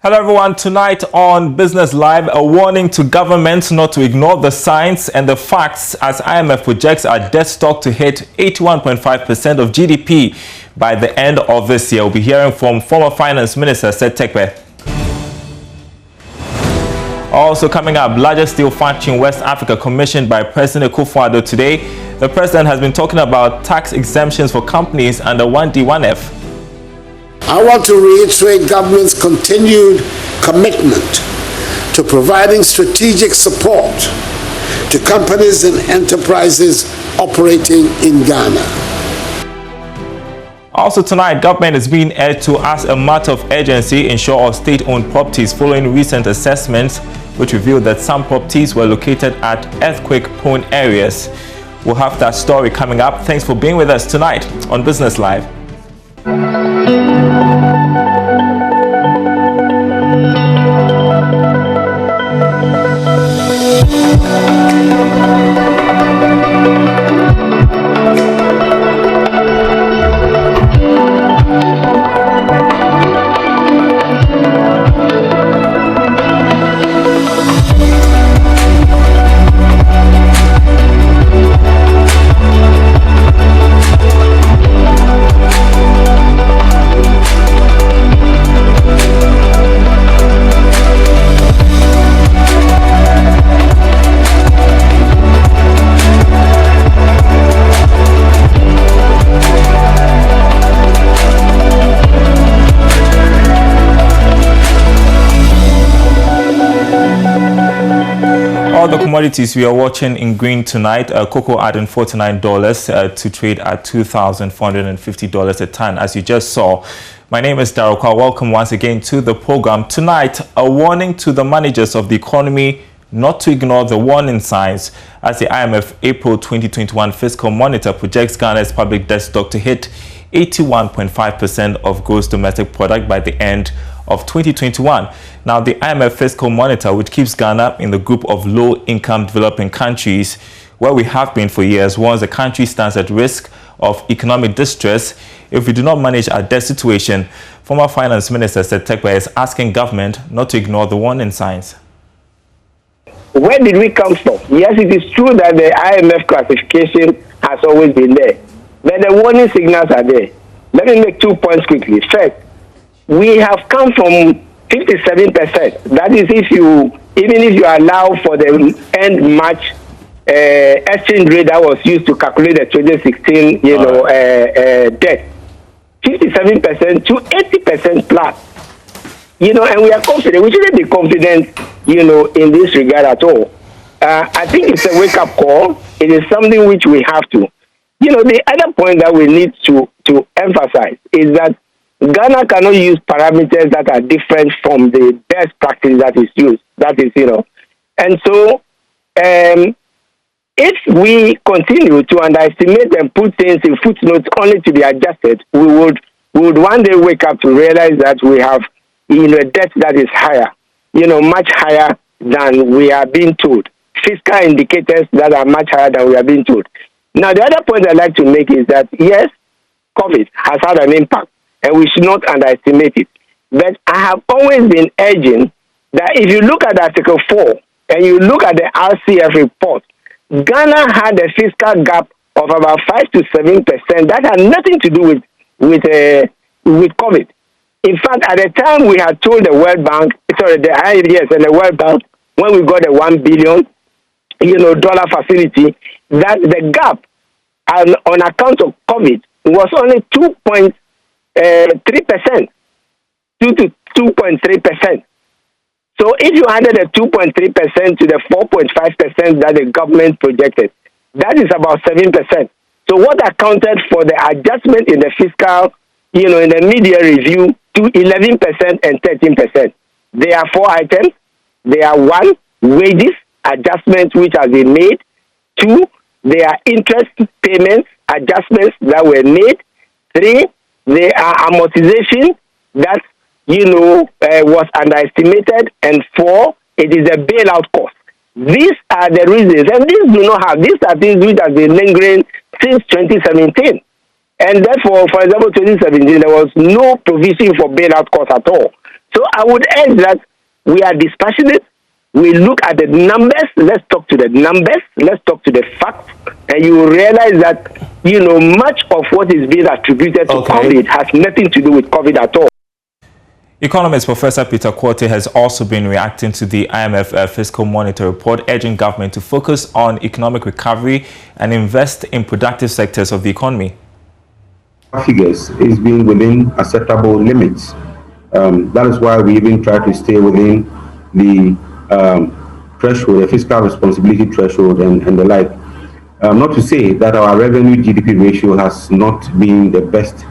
Hello everyone, tonight on Business Live, a warning to governments not to ignore the science and the facts as IMF projects our debt stock to hit 81.5% of GDP by the end of this year. We'll be hearing from former Finance Minister Seth Terkper. Also coming up, largest steel factory in West Africa commissioned by President Akufo-Addo today. The president has been talking about tax exemptions for companies under 1D, 1F. I want to reiterate government's continued commitment to providing strategic support to companies and enterprises operating in Ghana. Also tonight, government is being urged to, as a matter of urgency, ensure all state-owned properties following recent assessments which revealed that some properties were located at earthquake-prone areas. We'll have that story coming up. Thanks for being with us tonight on Business Live. The commodities we are watching in green tonight, cocoa adding $49 to trade at $2,450 a ton, as you just saw. My name is Darryl Kwa. Welcome once again to the program. Tonight, a warning to the managers of the economy not to ignore the warning signs as the IMF April 2021 fiscal monitor projects Ghana's public debt stock to hit 81.5% of gross domestic product by the end of 2021. Now, the IMF Fiscal Monitor, which keeps Ghana in the group of low-income developing countries, where we have been for years, warns the country stands at risk of economic distress if we do not manage our debt situation. Former Finance Minister Seth Terkper is asking government not to ignore the warning signs. Where did we come from? Yes, it is true that the IMF classification has always been there, but the warning signals are there. Let me make 2 points quickly. First, we have come from 57%. That is, even if you allow for the end March exchange rate that was used to calculate the 2016, debt, 57% to 80% plus. And we are confident. We shouldn't be confident, in this regard at all. I think it's a wake-up call. It is something which we have to. The other point that we need to emphasize is that Ghana cannot use parameters that are different from the best practice that is used. That is, And so, if we continue to underestimate and put things in footnotes only to be adjusted, we would one day wake up to realize that we have, a debt that is higher, much higher than we are being told. Fiscal indicators that are much higher than we are being told. Now, the other point I'd like to make is that, yes, COVID has had an impact, and we should not underestimate it. But I have always been urging that if you look at Article 4 and you look at the RCF report, Ghana had a fiscal gap of about 5 to 7% that had nothing to do with COVID. In fact, at the time we had told the World Bank, the IMF and the World Bank, when we got the $1 billion, dollar facility, that the gap on account of COVID was only 2.3%, 2 to 2.3%. So if you added the 2.3% to the 4.5% that the government projected, that is about 7%. So what accounted for the adjustment in the fiscal, in the media review to 11% and 13%? There are 4 items. There are 1, wages adjustments which have been made. 2, there are interest payments adjustments that were made. 3, there are amortization that, was underestimated. And 4, it is a bailout cost. These are the reasons. And these are things which have been lingering since 2017. And therefore, for example, 2017, there was no provision for bailout costs at all. So I would urge that we are dispassionate. We look at the numbers. Let's talk to the numbers. Let's talk to the facts. And you will realize that, much of what is being attributed to COVID has nothing to do with COVID at all. Economist Professor Peter Quartey has also been reacting to the IMF Fiscal Monitor report, urging government to focus on economic recovery and invest in productive sectors of the economy. Figures is being within acceptable limits. That is why we even try to stay within the threshold, the fiscal responsibility threshold and the like. Not to say that our revenue GDP ratio has not been the best,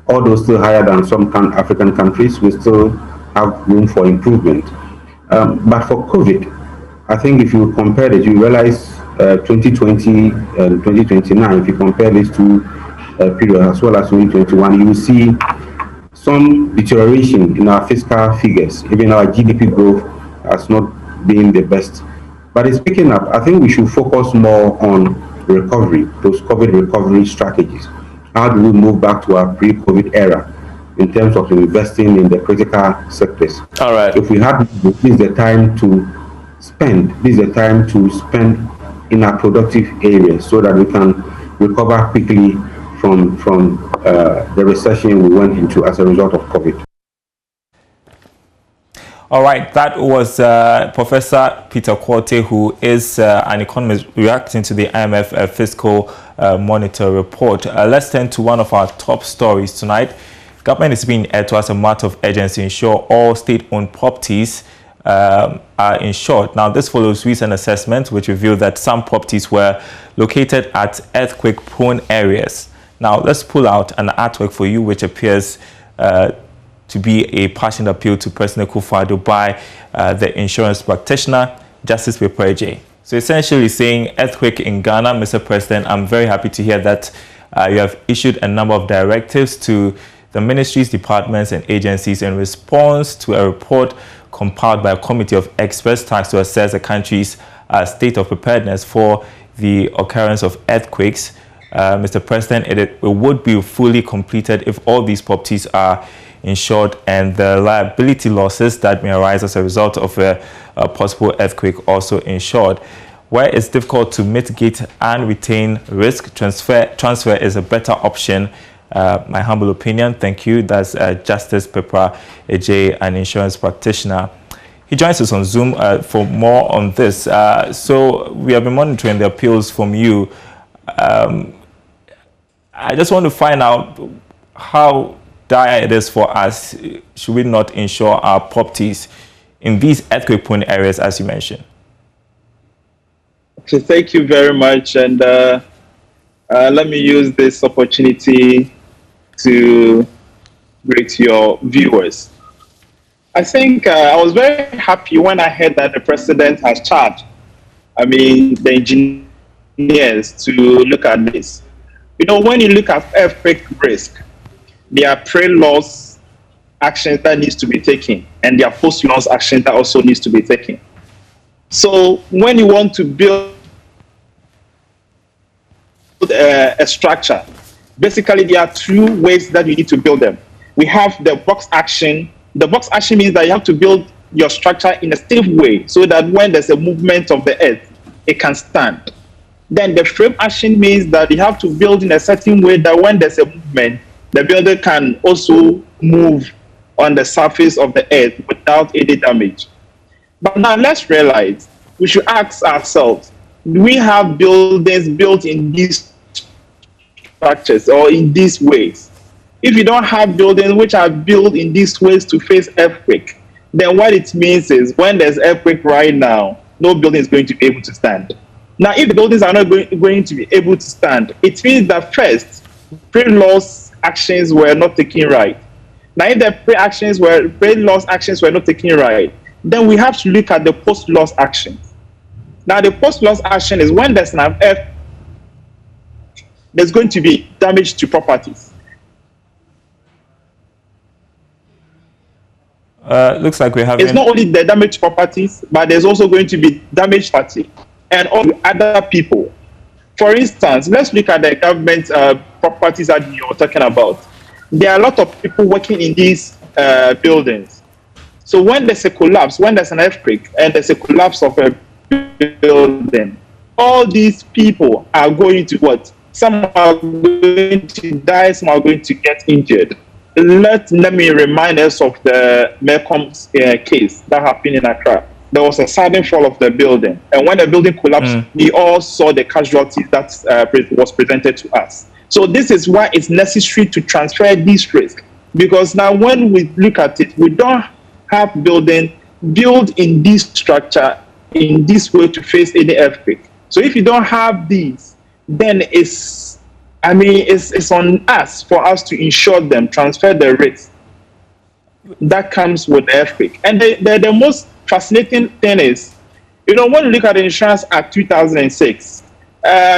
although still higher than some African countries. We still have room for improvement. But for COVID, I think if you compare it, you realize 2020 and 2029, if you compare these two periods as well as 2021, you will see some deterioration in our fiscal figures. Even our GDP growth has not been the best. But it's picking up. I think we should focus more on recovery, post-COVID recovery strategies. How do we move back to our pre-COVID era in terms of investing in the critical sectors? All right. If we have, this is the time to spend. This is the time to spend in our productive areas so that we can recover quickly from the recession we went into as a result of COVID. All right, that was Professor Peter Quartey, who is an economist reacting to the IMF Fiscal Monitor report. Let's turn to one of our top stories tonight. Government is being urged to, as a matter of urgency, to ensure all state-owned properties are insured. Now, this follows recent assessments which revealed that some properties were located at earthquake-prone areas. Now, let's pull out an artwork for you which appears to be a passionate appeal to President Akufo-Addo by the insurance practitioner, Justice Pepraje. So essentially saying, earthquake in Ghana, Mr. President, I'm very happy to hear that you have issued a number of directives to the ministries, departments, and agencies in response to a report compiled by a committee of experts tasked to assess the country's state of preparedness for the occurrence of earthquakes. Mr. President, it would be fully completed if all these properties are insured and the liability losses that may arise as a result of a possible earthquake also insured. Where it's difficult to mitigate and retain risk, transfer is a better option. My humble opinion. Thank you. That's Justice Pepraje, an insurance practitioner. He joins us on Zoom for more on this. So we have been monitoring the appeals from you. I just want to find out how dire it is for us. Should we not insure our properties in these earthquake-prone areas, as you mentioned? Okay, thank you very much. And let me use this opportunity to greet your viewers. I think I was very happy when I heard that the president has charged, the engineers to look at this. When you look at earthquake risk, there are pre-loss actions that needs to be taken, and there are post-loss actions that also needs to be taken. So when you want to build a structure, basically there are two ways that you need to build them. We have the box action. The box action means that you have to build your structure in a safe way so that when there's a movement of the earth, it can stand. Then the frame action means that you have to build in a certain way that when there's a movement, the builder can also move on the surface of the earth without any damage. But now let's realize, we should ask ourselves, do we have buildings built in these structures or in these ways? If you don't have buildings which are built in these ways to face earthquake, then what it means is when there's earthquake right now, no building is going to be able to stand. Now, if the buildings are not going to be able to stand, it means that first, pre-loss actions were not taken right. Now, if the pre-loss actions were not taken right, then we have to look at the post-loss actions. Now, the post-loss action is when there's an earthquake, there's going to be damage to properties. Looks like we have. It's not only the damage to properties, but there's also going to be damage to property and all other people. For instance, let's look at the government properties that you're talking about. There are a lot of people working in these buildings. So when there's a collapse, when there's an earthquake and there's a collapse of a building, all these people are going to what? Some are going to die, some are going to get injured. Let me remind us of the Melcombe's case that happened in Accra. There was a sudden fall of the building, and when the building collapsed, we all saw the casualties that was presented to us. So this is why it's necessary to transfer these risks, because now when we look at it, we don't have building built in this structure in this way to face any earthquake. So if you don't have these, then it's on us for us to insure them, transfer the risk that comes with the earthquake. And the most fascinating thing is, when you look at the Insurance Act 2006,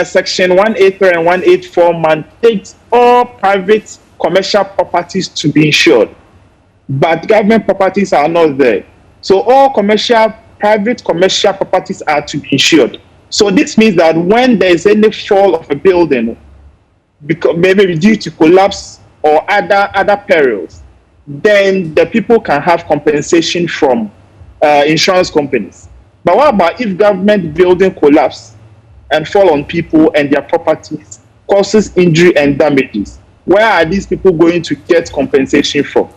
Section 183 and 184 mandates all private commercial properties to be insured, but government properties are not there. So all private commercial properties are to be insured. So this means that when there is any fall of a building, because maybe due to collapse or other perils, then the people can have compensation from insurance companies. But what about if government building collapse and fall on people and their properties, causes injury and damages? Where are these people going to get compensation from?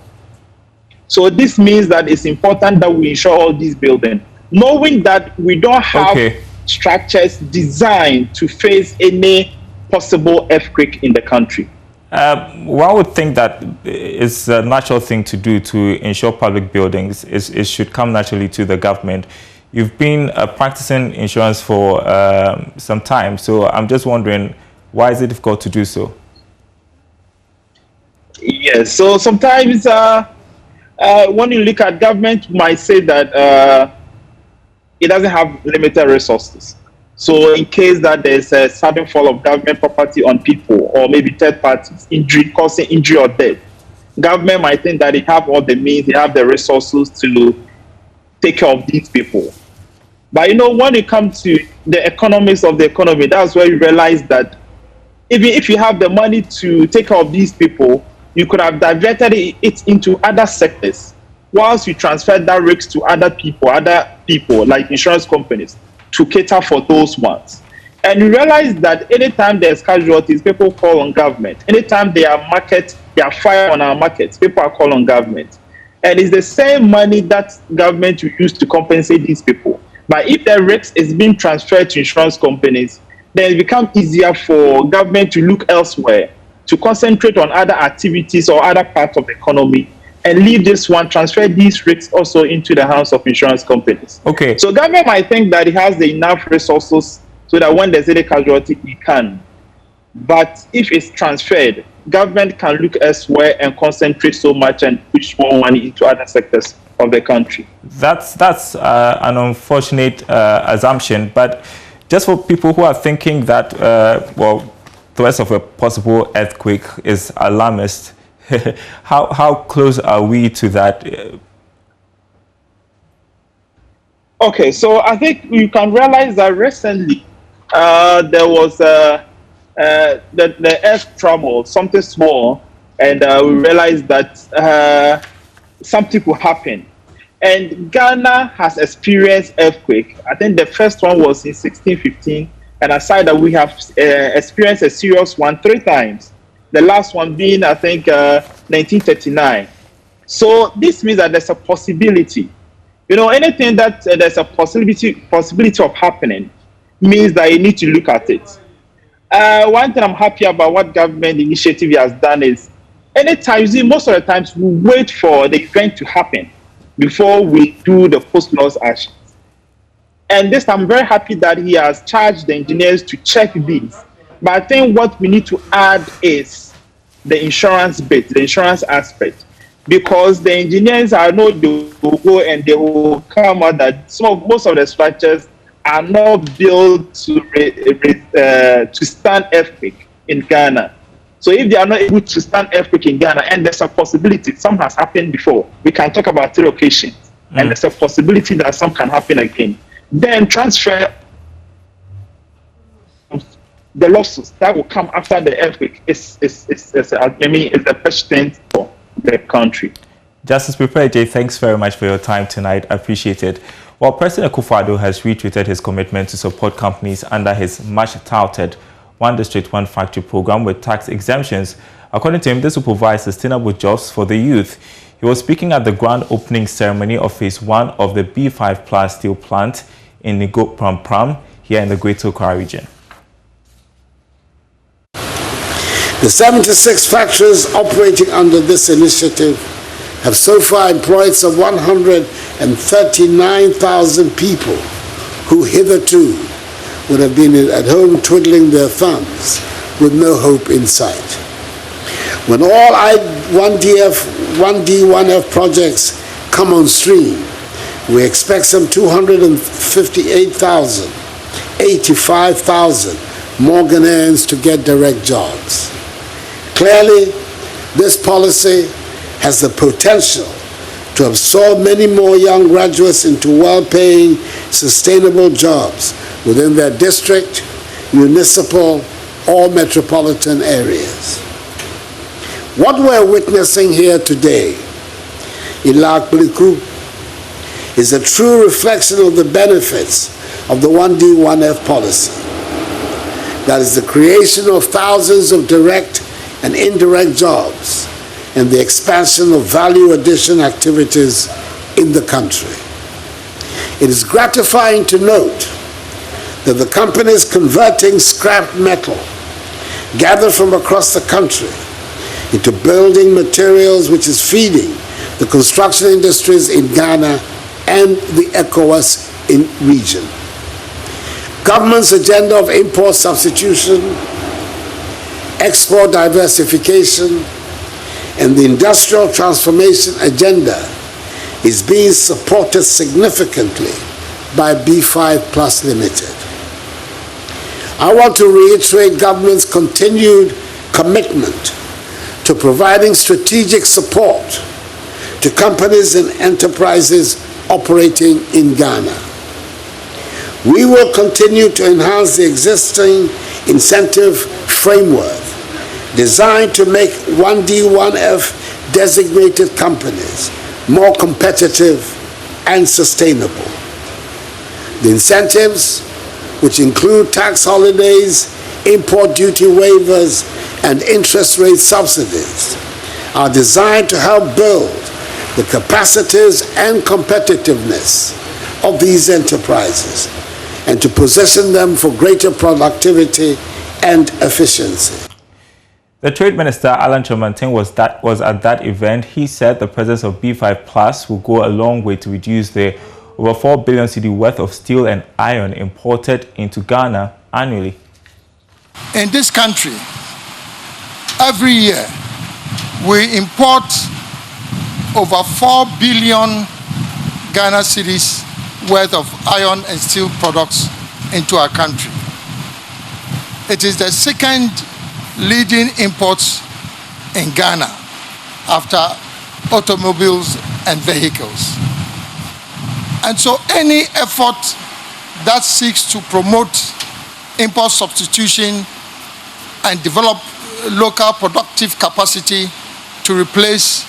So this means that it's important that we insure all these buildings, knowing that we don't have structures designed to face any possible earthquake in the country. One would think that it's a natural thing to do to insure public buildings. It should come naturally to the government. You've been practicing insurance for some time, so I'm just wondering, why is it difficult to do so? Yes, so sometimes when you look at government, you might say that it doesn't have limited resources. So in case that there's a sudden fall of government property on people, or maybe third parties, causing injury or death, government might think that they have all the means, they have the resources to take care of these people. But when it comes to the economics of the economy, that's where you realize that even if you have the money to take care of these people, you could have diverted it into other sectors, whilst you transfer that risk to other people like insurance companies, to cater for those ones. And you realize that anytime there's casualties, people call on government. Anytime there are fire on our markets, people are calling on government. And it's the same money that government will use to compensate these people. But if the risk is being transferred to insurance companies, then it becomes easier for government to look elsewhere, to concentrate on other activities or other parts of the economy, and leave this one, transfer these risks also into the hands of insurance companies. Okay. So government might think that it has enough resources so that when there's any casualty, it can. But if it's transferred, government can look elsewhere and concentrate so much and push more money into other sectors of the country. That's an unfortunate assumption, but just for people who are thinking that, threats of a possible earthquake is alarmist, how close are we to that? Okay, so I think you can realize that recently there was the earth trembled, something small, and we realized that something will happen. And Ghana has experienced earthquake. I think the first one was in 1615, and aside that we have experienced a serious one 3 times. The last one being, I think, 1939. So this means that there's a possibility. Anything that there's a possibility of happening means that you need to look at it. One thing I'm happy about what government initiative has done is, anytime, most of the times we wait for the event to happen before we do the post-loss actions. And this, I'm very happy that he has charged the engineers to check these. But I think what we need to add is the insurance bit, the insurance aspect. Because the engineers, I know they will go and they will come out that most of the structures are not built to stand earthquake in Ghana. So if they are not able to stand earthquake in Ghana, and there's a possibility, some has happened before, we can talk about 3 occasions, and there's a possibility that some can happen again, then transfer the losses that will come after the earthquake is the best thing for the country. Justice Prepare Jay, thanks very much for your time tonight. I appreciate it. Well, President Akufo-Addo has retweeted his commitment to support companies under his much-touted One District, One Factory program with tax exemptions. According to him, this will provide sustainable jobs for the youth. He was speaking at the grand opening ceremony of Phase 1 of the B5 Plus steel plant in Nigo Pram here in the Greater Accra region. The 76 factories operating under this initiative have so far employed some 139,000 people who hitherto would have been at home twiddling their thumbs with no hope in sight. When all I1DF, 1D1F projects come on stream, we expect some 258,000, 85,000 more Ghanaians to get direct jobs. Clearly, this policy has the potential to absorb many more young graduates into well-paying, sustainable jobs within their district, municipal, or metropolitan areas. What we're witnessing here today in Lakbliku is a true reflection of the benefits of the 1D1F policy. That is the creation of thousands of direct and indirect jobs and the expansion of value addition activities in the country. It is gratifying to note that the companies converting scrap metal gathered from across the country into building materials which is feeding the construction industries in Ghana and the ECOWAS region. Government's agenda of import substitution, export diversification, and the industrial transformation agenda is being supported significantly by B5 Plus Limited. I want to reiterate government's continued commitment to providing strategic support to companies and enterprises operating in Ghana. We will continue to enhance the existing incentive framework designed to make 1D1F designated companies more competitive and sustainable. The incentives, which include tax holidays, import duty waivers, and interest rate subsidies, are designed to help build the capacities and competitiveness of these enterprises and to position them for greater productivity and efficiency. The Trade Minister, Alan Chomantin, was at that event. He said the presence of B5 Plus will go a long way to reduce the over 4 billion cedi worth of steel and iron imported into Ghana annually. In this country, every year, we import over 4 billion Ghana cedis worth of iron and steel products into our country. It is the second leading imports in Ghana after automobiles and vehicles. And so any effort that seeks to promote import substitution and develop local productive capacity to replace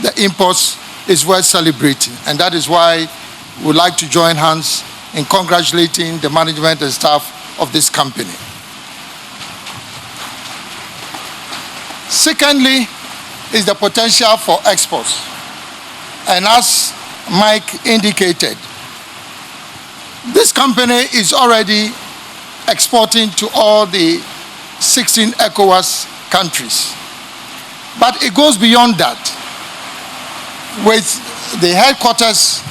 the imports is worth celebrating. And that is why we would like to join hands in congratulating the management and staff of this company. Secondly, is the potential for exports. And as Mike indicated, this company is already exporting to all the 16 ECOWAS countries. But it goes beyond that. With the headquarters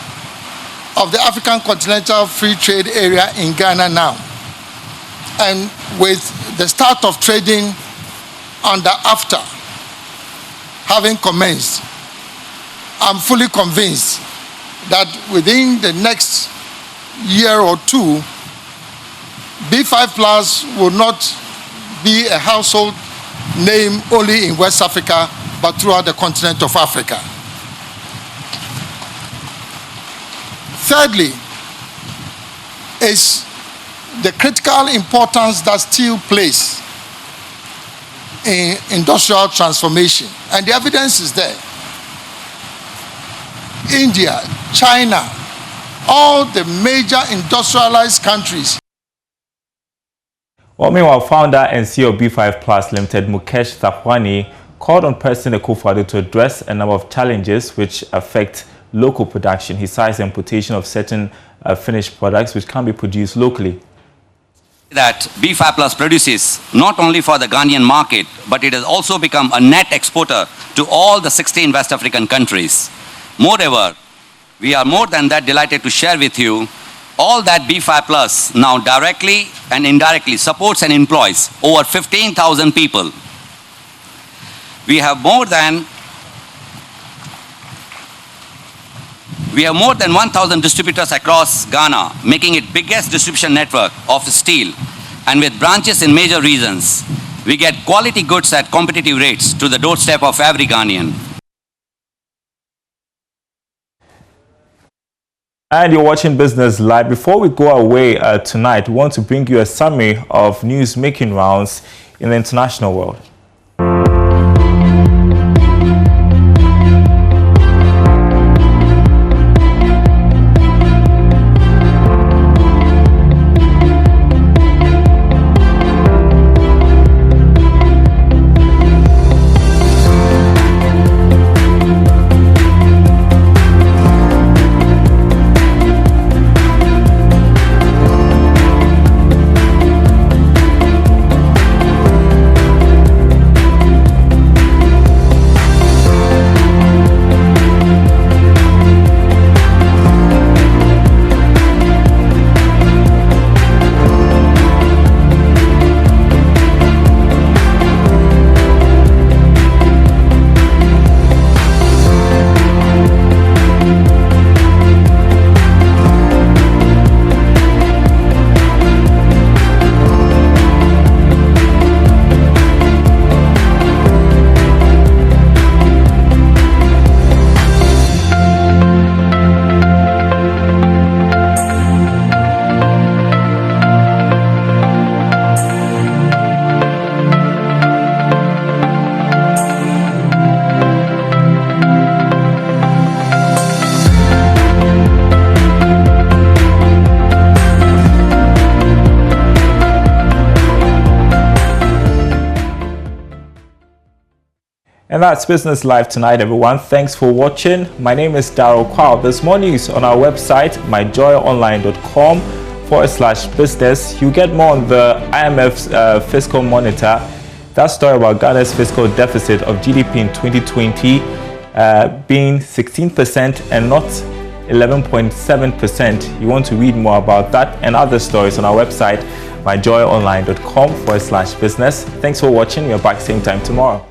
of the African Continental Free Trade Area in Ghana now, and with the start of trading under AFTA having commenced, I'm fully convinced that within the next year or two, B5 Plus will not be a household name only in West Africa, but throughout the continent of Africa. Thirdly, is the critical importance that steel plays in industrial transformation. And the evidence is there. India, China, all the major industrialized countries. Well, meanwhile, founder and CEO of B5 Plus Limited, Mukesh Thapwani, called on President Akufo-Addo to address a number of challenges which affect local production. He cites the importation of certain finished products which can be produced locally. That B5 Plus produces not only for the Ghanaian market, but it has also become a net exporter to all the 16 West African countries. Moreover, we are more than that delighted to share with you all that B5 Plus now directly and indirectly supports and employs over 15,000 people. We have more than 1,000 distributors across Ghana, making it biggest distribution network of steel. And with branches in major regions, we get quality goods at competitive rates to the doorstep of every Ghanaian. And you're watching Business Live. Before we go away tonight, we want to bring you a summary of news making rounds in the international world. And that's Business Live tonight, everyone. Thanks for watching. My name is Daryl Kwao. There's more news on our website, myjoyonline.com/business. You get more on the IMF's fiscal monitor. That story about Ghana's fiscal deficit of GDP in 2020 being 16% and not 11.7%. You want to read more about that and other stories on our website, myjoyonline.com/business. Thanks for watching. We're back same time tomorrow.